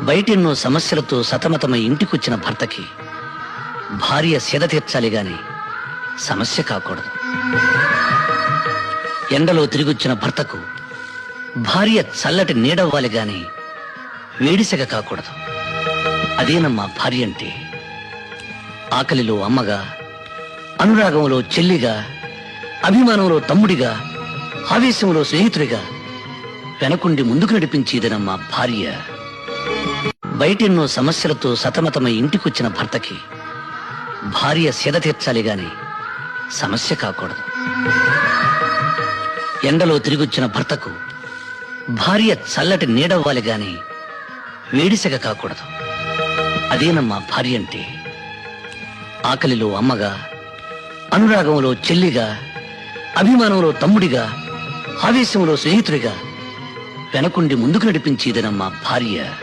బయటెన్నో సమస్యలతో సతమతమై ఇంటికొచ్చిన భర్తకి భార్య సేద తీర్చాలి గాని సమస్య కాకూడదు. ఎండలో తిరిగొచ్చిన భర్తకు భార్య చల్లటి నీడవ్వాలి గాని వేడిసెగ కాకూడదు. అదేనమ్మా భార్య అంటే. ఆకలిలో అమ్మగా, అనురాగంలో చెల్లిగా, అభిమానంలో తమ్ముడిగా, ఆవేశంలో స్నేహితుడిగా వెనకుండి ముందుకు నడిపించేదనమ్మా భార్య. బయటెన్నో సమస్యలతో సతమతమై ఇంటికొచ్చిన భర్తకి భార్య సేద తీర్చాలి గాని సమస్య కాకూడదు. ఎండలో తిరిగొచ్చిన భర్తకు భార్య చల్లటి నీడవ్వాలి గాని వేడిసెగ కాకూడదు. అదేనమ్మా భార్య అంటే. ఆకలిలో అమ్మగా, అనురాగంలో చెల్లిగా, అభిమానంలో తమ్ముడిగా, ఆవేశంలో స్నేహితుడిగా వెనకుండి ముందుకు నడిపించేదనమ్మా భార్య.